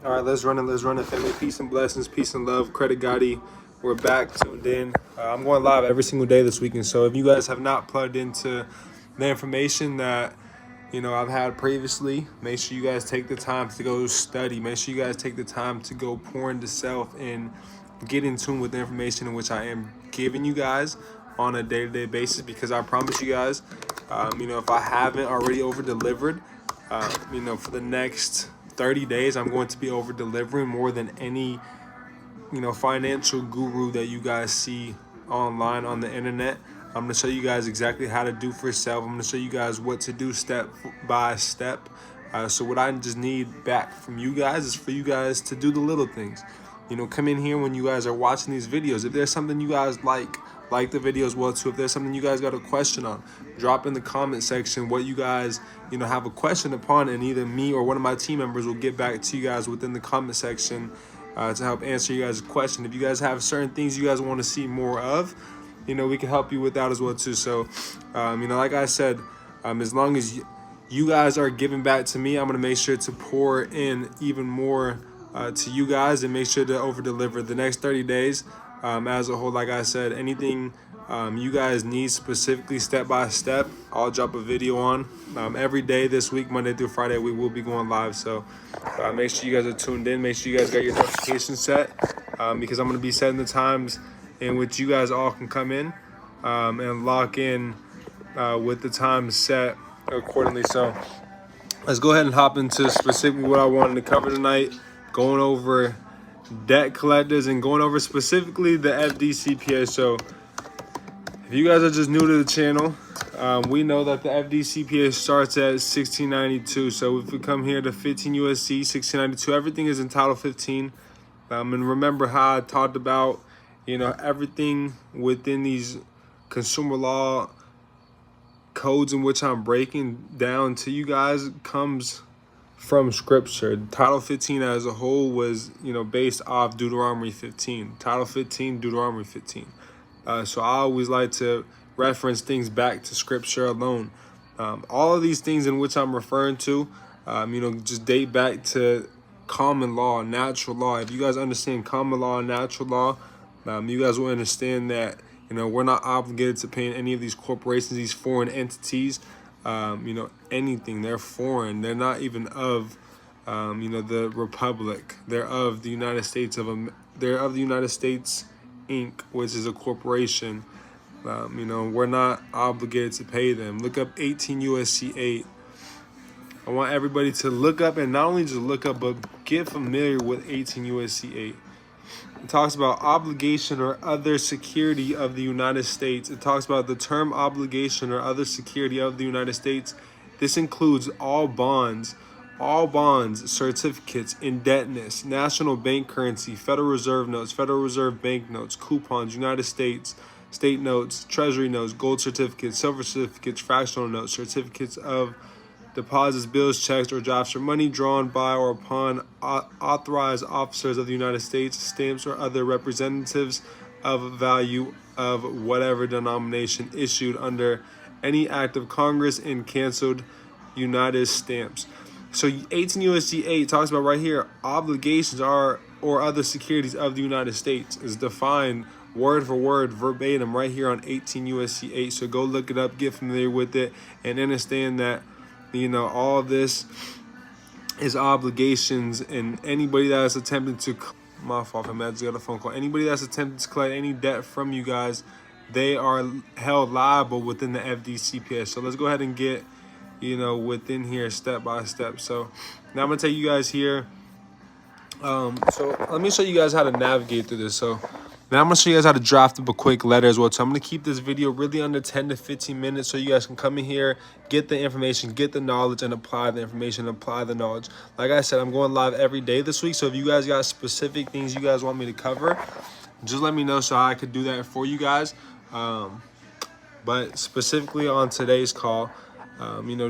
All right, let's run it. Let's run it, family. Peace and blessings, peace and love. Credit Gotti, we're back, tuned in. I'm going live every single day this weekend. So if you guys have not plugged into the information that I've had previously, make sure you guys take the time to go study. Make sure you guys take the time to go pour into self and get in tune with the information in which I am giving you guys on a day-to-day basis. Because I promise you guys, if I haven't already over delivered, for the next 30 days, I'm going to be over delivering more than any, financial guru that you guys see online on the internet. I'm going to show you guys exactly how to do for yourself. I'm going to show you guys what to do step by step. So what I just need back from you guys is for you guys to do the little things. Come in here when you guys are watching these videos. If there's something you guys like the video as well too. If there's something you guys got a question on, drop in the comment section what you guys have a question upon, and either me or one of my team members will get back to you guys within the comment section to help answer you guys' question. If you guys have certain things you guys want to see more of, we can help you with that as well too. So like I said, as long as you guys are giving back to me, I'm going to make sure to pour in even more to you guys and make sure to over deliver the next 30 days as a whole. Like I said, anything you guys need specifically step by step, I'll drop a video on every day this week, Monday through Friday. We will be going live, so make sure you guys are tuned in. Make sure you guys got your notifications set because I'm going to be setting the times in which you guys all can come in and lock in with the time set accordingly. So let's go ahead and hop into specifically what I wanted to cover tonight, going over debt collectors and going over specifically the FDCPA. So if you guys are just new to the channel, we know that the FDCPA starts at 1692. So if we come here to 15 USC 1692, everything is in Title 15. And remember how I talked about, everything within these consumer law codes in which I'm breaking down to you guys comes from scripture. Title 15 as a whole was, based off Deuteronomy 15. Title 15, Deuteronomy 15. So I always like to reference things back to scripture alone. All of these things in which I'm referring to, just date back to common law, natural law. If you guys understand common law and natural law, you guys will understand that, we're not obligated to pay any of these corporations, these foreign entities, anything. They're foreign. They're not even of, the Republic. They're of the United States they're of the United States Inc., which is a corporation. We're not obligated to pay them. Look up 18 USC 8. I want everybody to look up, and not only just look up, but get familiar with 18 USC 8. It talks about obligation or other security of the United States. It talks about the term obligation or other security of the United States. This includes all bonds, certificates, indebtedness, national bank currency, Federal Reserve notes, Federal Reserve bank notes, coupons, United States, state notes, treasury notes, gold certificates, silver certificates, fractional notes, certificates of deposits, bills, checks, or drafts, or money drawn by or upon authorized officers of the United States, stamps, or other representatives of value of whatever denomination issued under any act of Congress and canceled United stamps. So 18 USC 8 talks about right here, obligations are or other securities of the United States is defined word for word, verbatim, right here on 18 USC 8. So go look it up, get familiar with it, and understand that all of this is obligations, and anybody that is attempting to, my fault, I just got a phone call. Anybody that's attempting to collect any debt from you guys, they are held liable within the FDCPA. So let's go ahead and get, within here step by step. So now I'm gonna take you guys here. So let me show you guys how to navigate through this. So now I'm going to show you guys how to draft up a quick letter as well. So I'm going to keep this video really under 10 to 15 minutes so you guys can come in here, get the information, get the knowledge, and apply the information, apply the knowledge. Like I said, I'm going live every day this week. So if you guys got specific things you guys want me to cover, just let me know so I could do that for you guys. But specifically on today's call,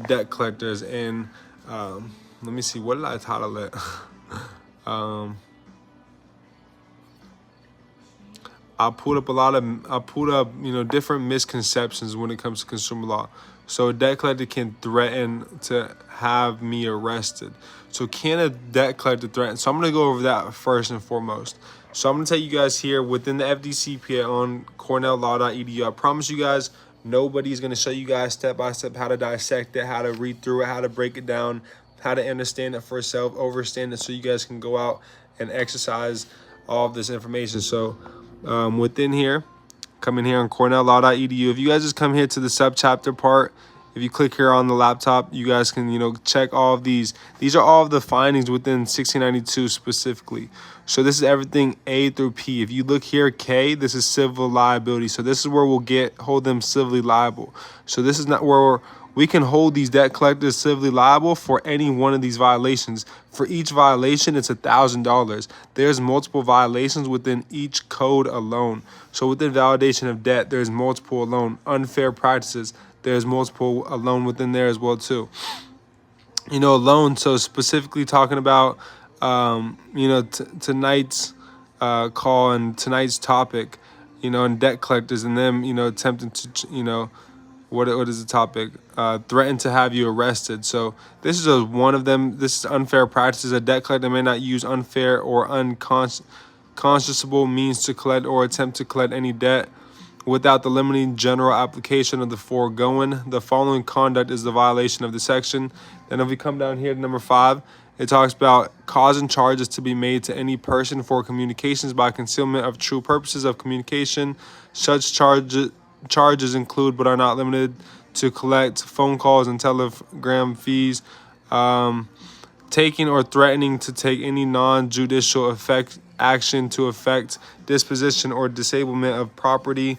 debt collectors. And let me see, what did I title it? I pulled up different misconceptions when it comes to consumer law. So a debt collector can threaten to have me arrested. So can a debt collector threaten? So I'm going to go over that first and foremost. So I'm going to tell you guys here within the FDCPA on cornelllaw.edu. I promise you guys, nobody's going to show you guys step by step how to dissect it, how to read through it, how to break it down, how to understand it for yourself, overstand it, so you guys can go out and exercise all of this information. So within here, come in here on cornelllaw.edu. If you guys just come here to the subchapter part, if you click here on the laptop, you guys can, check all of these. These are all of the findings within 1692 specifically. So this is everything A through P. If you look here, K, this is civil liability. So this is where we'll hold them civilly liable. So this is not where we can hold these debt collectors civilly liable for any one of these violations. For each violation, it's $1,000. There's multiple violations within each code alone. So within validation of debt, there's multiple alone. Unfair practices, there's multiple alone within there as well too. Alone, so specifically talking about, tonight's call and tonight's topic, and debt collectors and them, attempting to, what is the topic? Threaten to have you arrested. So this is one of them. This is unfair practices. A debt collector may not use unfair or unconscionable means to collect or attempt to collect any debt without the limiting general application of the foregoing. The following conduct is the violation of the section. Then if we come down here to number 5, it talks about causing charges to be made to any person for communications by concealment of true purposes of communication. Such charges include but are not limited to collect phone calls and telegram fees, taking or threatening to take any non-judicial action to affect disposition or disablement of property.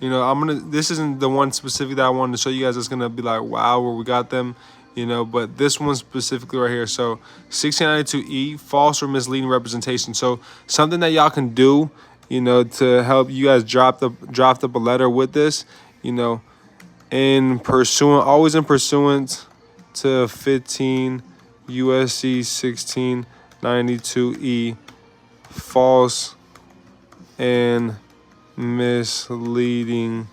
This isn't the one specific that I wanted to show you guys. It's gonna be like, wow, where we got them, but this one specifically right here. So 1692E, false or misleading representation. So something that y'all can do, to help you guys draft up a letter with this, always in pursuant to 15 USC 1692E, false and misleading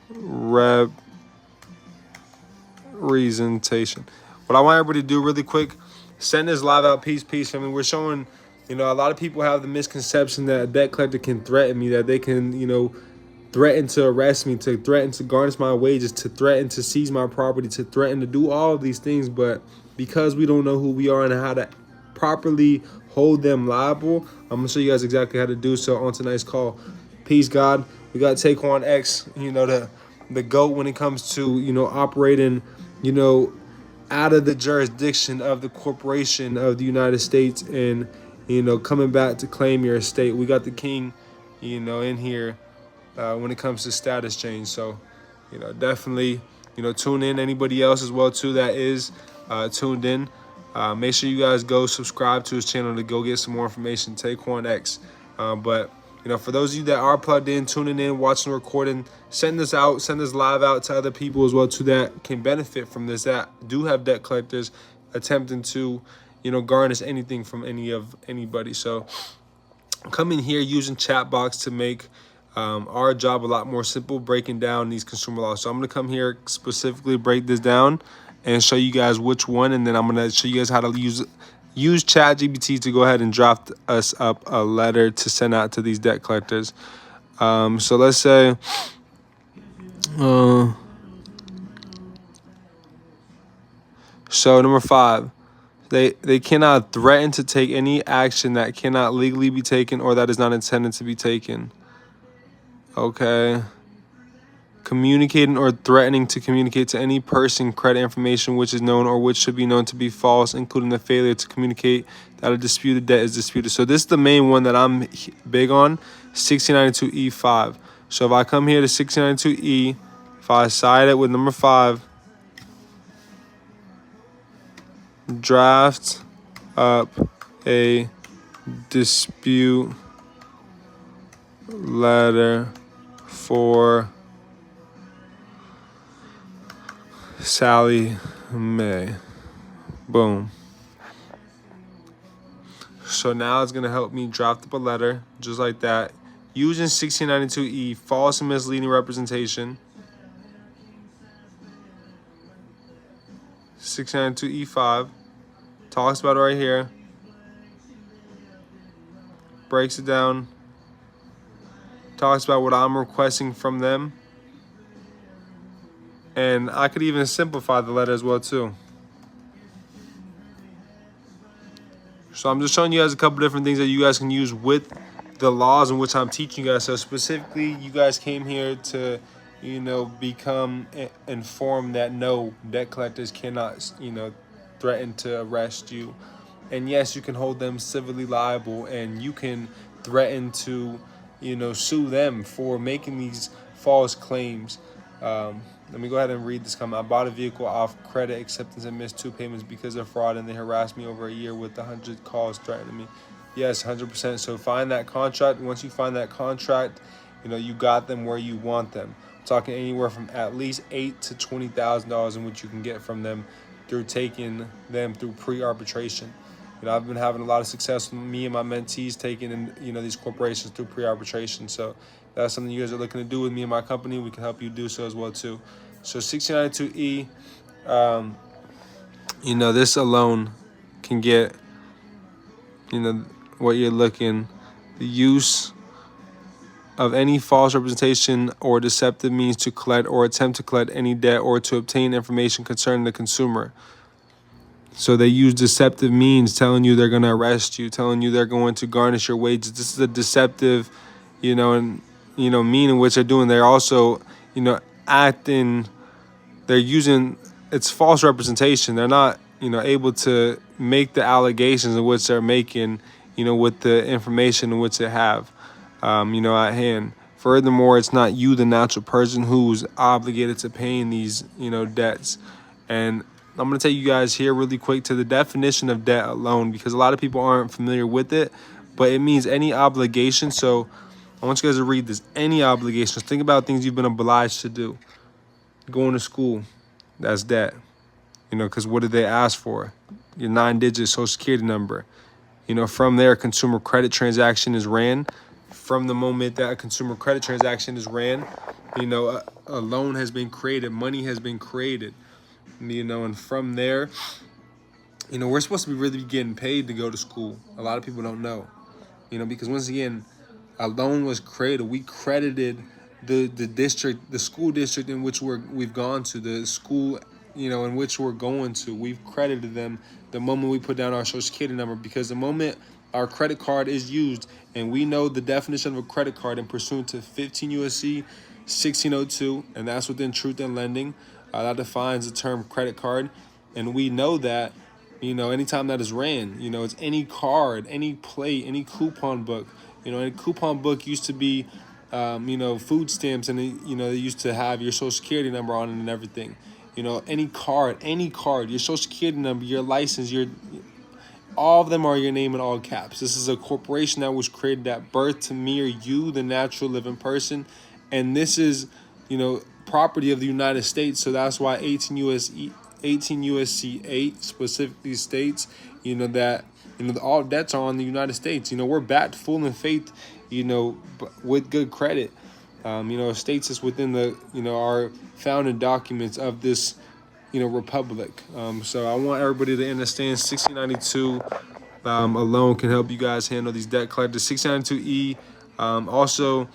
representation. What I want everybody to do really quick, send this live out, peace. I mean, we're showing, a lot of people have the misconception that a debt collector can threaten me, that they can, threaten to arrest me, to threaten to garnish my wages, to threaten to seize my property, to threaten to do all of these things. But because we don't know who we are and how to properly hold them liable, I'm going to show you guys exactly how to do so on tonight's call. Peace, God. We got Taekwon X, the GOAT when it comes to, operating, out of the jurisdiction of the corporation of the United States and, coming back to claim your estate. We got the king, in here when it comes to status change. So, definitely, tune in. Anybody else as well, too, that is tuned in. Make sure you guys go subscribe to his channel to go get some more information, Taekwon X. But, for those of you that are plugged in, tuning in, watching the recording, send this live out to other people as well, too, that can benefit from this, that do have debt collectors attempting to, garnish anything from anybody. So come in here using chat box to make our job a lot more simple, breaking down these consumer laws. So I'm going to come here, specifically break this down and show you guys which one, and then I'm going to show you guys how to use ChatGPT to go ahead and draft us up a letter to send out to these debt collectors. So let's say, so number 5, they cannot threaten to take any action that cannot legally be taken or that is not intended to be taken. Okay. Communicating or threatening to communicate to any person credit information which is known or which should be known to be false, including the failure to communicate that a disputed debt is disputed. So this is the main one that I'm big on, 1692E5. So if I come here to 1692E, if I side it with number 5, draft up a dispute letter for Sally Mae. Boom. So now it's going to help me draft up a letter just like that using 1692E, false and misleading representation. 1692E5. Talks about it right here. Breaks it down. Talks about what I'm requesting from them. And I could even simplify the letter as well too. So I'm just showing you guys a couple different things that you guys can use with the laws in which I'm teaching you guys. So specifically, you guys came here to, become informed that no, debt collectors cannot, threaten to arrest you. And yes, you can hold them civilly liable, and you can threaten to, sue them for making these false claims. Let me go ahead and read this comment. I bought a vehicle off credit acceptance and missed 2 payments because of fraud, and they harassed me over a year with 100 calls threatening me. Yes, 100%. So find that contract. Once you find that contract, you got them where you want them. I'm talking anywhere from at least $8,000 to $20,000 in which you can get from them through taking them through pre-arbitration. I've been having a lot of success with me and my mentees taking in, these corporations through pre-arbitration. So that's something you guys are looking to do with me and my company. We can help you do so as well too. So 1692E, this alone can get, what you're looking. The use of any false representation or deceptive means to collect or attempt to collect any debt or to obtain information concerning the consumer. So they use deceptive means, telling you they're going to arrest you, telling you they're going to garnish your wages. This is a deceptive, mean in which they're doing. They're also, acting, they're using, it's false representation. They're not, able to make the allegations in which they're making, with the information in which they have, at hand. Furthermore, it's not you, the natural person, who's obligated to paying these, debts. And I'm going to take you guys here really quick to the definition of debt alone, because a lot of people aren't familiar with it, but it means any obligation. So I want you guys to read this. Any obligations. Think about things you've been obliged to do. Going to school, that's debt. Because what did they ask for? Your 9-digit social security number. From there, a consumer credit transaction is ran. From the moment that a consumer credit transaction is ran, a loan has been created, money has been created. And from there, we're supposed to be really getting paid to go to school. A lot of people don't know, because once again, a loan was created. We credited the school district in which we've gone to, the school, in which we're going to. We've credited them the moment we put down our social security number, because the moment our credit card is used, and we know the definition of a credit card in pursuant to 15 U.S.C. 1602, and that's within Truth in Lending. That defines the term credit card, and we know that, anytime that is ran, it's any card, any plate, any coupon book. A coupon book used to be, food stamps, and they used to have your social security number on it and everything. Any card, your social security number, your license, all of them are your name in all caps. This is a corporation that was created at birth to mirror you, the natural living person, and this is, property of the United States. So that's why 18 U.S.C. 8 specifically states, that, all debts are on the United States. We're backed full in faith, with good credit. It states this within the, our founding documents of this, republic. So I want everybody to understand 1692 alone can help you guys handle these debt collectors. 1692E, also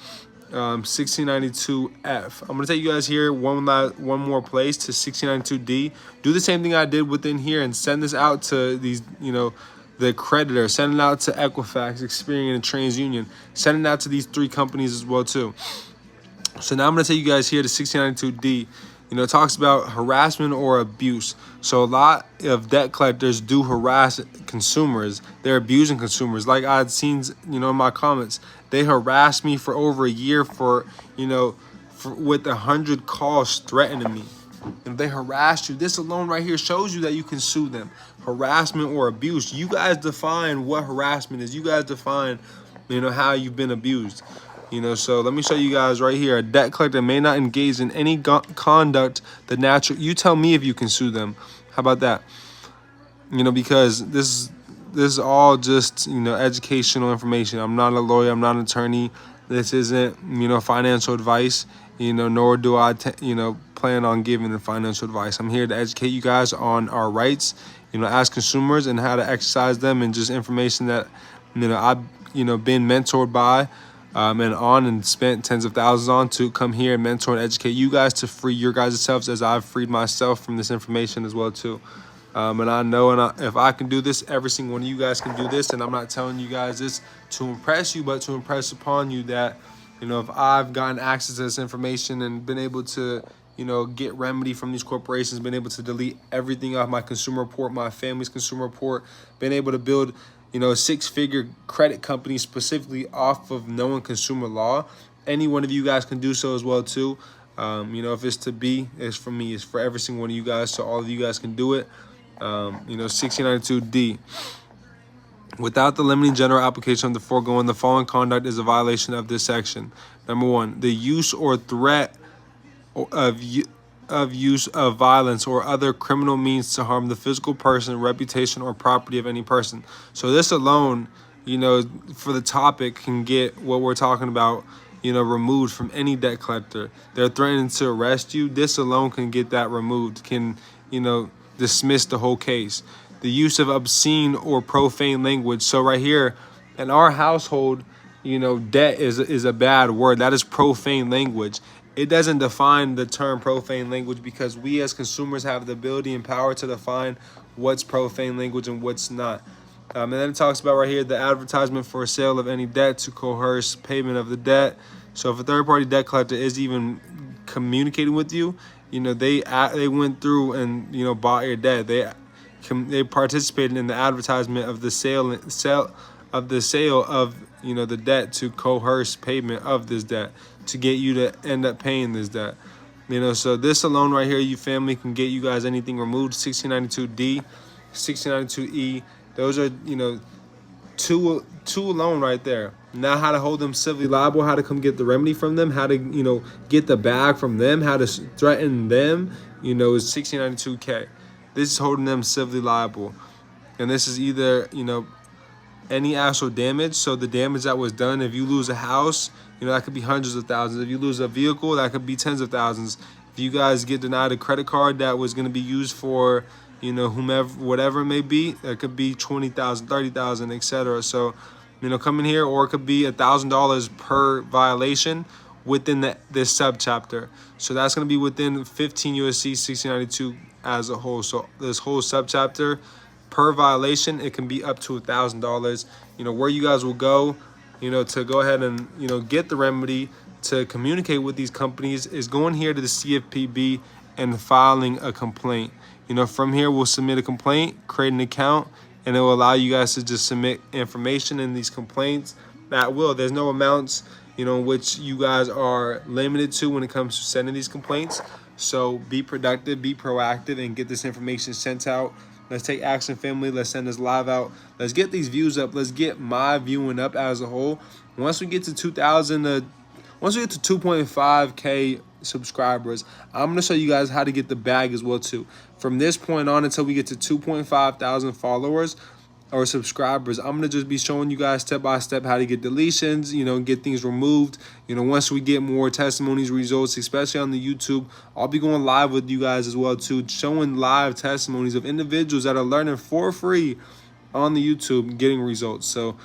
1692F. I'm gonna take you guys here one more place to 1692D. Do the same thing I did within here and send this out to these, the creditor. Send it out to Equifax, Experian, and TransUnion. Send it out to these 3 companies as well too. So now I'm gonna take you guys here to 1692D. It talks about harassment or abuse. So a lot of debt collectors do harass consumers. They're abusing consumers. Like I had seen, in my comments, they harassed me for over a year for with 100 calls threatening me. If they harassed you, this alone right here shows you that you can sue them. Harassment or abuse. You guys define what harassment is. You guys define, how you've been abused. So let me show you guys right here. A debt collector may not engage in any conduct the natural. You tell me if you can sue them. How about that? Because this is all just, educational information. I'm not a lawyer. I'm not an attorney. This isn't, financial advice. nor do I, plan on giving the financial advice. I'm here to educate you guys on our rights, as consumers, and how to exercise them, and just information that, I've, been mentored by, and spent tens of thousands on to come here and mentor and educate you guys to free your guys' selves, as I've freed myself from this information as well too. And I know, if I can do this, every single one of you guys can do this. And I'm not telling you guys this to impress you, but to impress upon you that, if I've gotten access to this information and been able to, get remedy from these corporations, been able to delete everything off my consumer report, my family's consumer report, been able to build, a six-figure credit company specifically off of knowing consumer law, any one of you guys can do so as well too. If it's to be, it's for me, it's for every single one of you guys, so all of you guys can do it. 1692D. Without the limiting general application of the foregoing, the following conduct is a violation of this section. Number 1, the use or threat of use of violence or other criminal means to harm the physical person, reputation, or property of any person. So this alone, for the topic, can get what we're talking about, removed from any debt collector. They're threatening to arrest you. This alone can get that removed, can, dismiss the whole case. The use of obscene or profane language. So right here, in our household, debt is a bad word. That is profane language. It doesn't define the term profane language, because we as consumers have the ability and power to define what's profane language and what's not. And then it talks about right here the advertisement for sale of any debt to coerce payment of the debt. So if a third-party debt collector is even communicating with you, they went through and bought your debt. They participated in the advertisement of the sale of the debt to coerce payment of this debt, to get you to end up paying this debt. So this alone right here, you family, can get you guys anything removed. 1692D, 1692E. Those are, two alone right there. Now how to hold them civilly liable, how to come get the remedy from them, how to, get the bag from them, how to threaten them, is 1692K. This is holding them civilly liable. And this is either, any actual damage. So the damage that was done, if you lose a house, that could be hundreds of thousands. If you lose a vehicle, that could be tens of thousands. If you guys get denied a credit card that was going to be used for, whomever, whatever it may be, that could be 20,000, 30,000, etc. So, come in here, or it could be $1,000 per violation within this subchapter. So that's going to be within 15 USC 1692 as a whole. So this whole subchapter, per violation, it can be up to $1,000. Where you guys will go, to go ahead and, get the remedy, to communicate with these companies, is going here to the CFPB and filing a complaint. From here, we'll submit a complaint, create an account, and it will allow you guys to just submit information in these complaints at will. There's no amounts, in which you guys are limited to when it comes to sending these complaints. So be productive, be proactive, and get this information sent out. Let's take action, family. Let's send this live out. Let's get these views up. Let's get my viewing up as a whole. Once we get to 2.5K subscribers, I'm going to show you guys how to get the bag as well too. From this point on until we get to 2.5 thousand followers or subscribers, I'm going to just be showing you guys step by step how to get deletions, get things removed. Once we get more testimonies, results, especially on the YouTube, I'll be going live with you guys as well too, showing live testimonies of individuals that are learning for free on the YouTube, getting results. So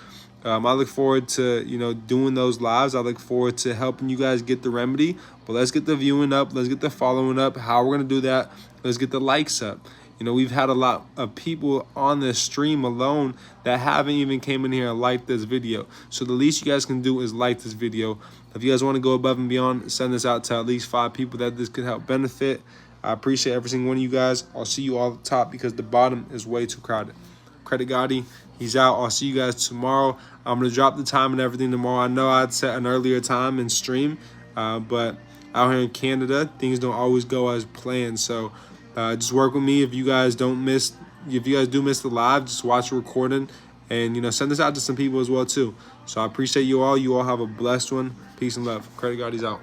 I look forward to, doing those lives. I look forward to helping you guys get the remedy. But let's get the viewing up. Let's get the following up. How we're going to do that, let's get the likes up. We've had a lot of people on this stream alone that haven't even came in here and liked this video. So the least you guys can do is like this video. If you guys want to go above and beyond, send this out to at least 5 people that this could help benefit. I appreciate every single one of you guys. I'll see you all at the top because the bottom is way too crowded. Credit Gotti, he's out. I'll see you guys tomorrow. I'm going to drop the time and everything tomorrow. I know I'd set an earlier time and stream, but out here in Canada, things don't always go as planned. So just work with me. If you guys do miss the live, just watch the recording and, send this out to some people as well too. So I appreciate you all. You all have a blessed one. Peace and love. Credit Gotti's out.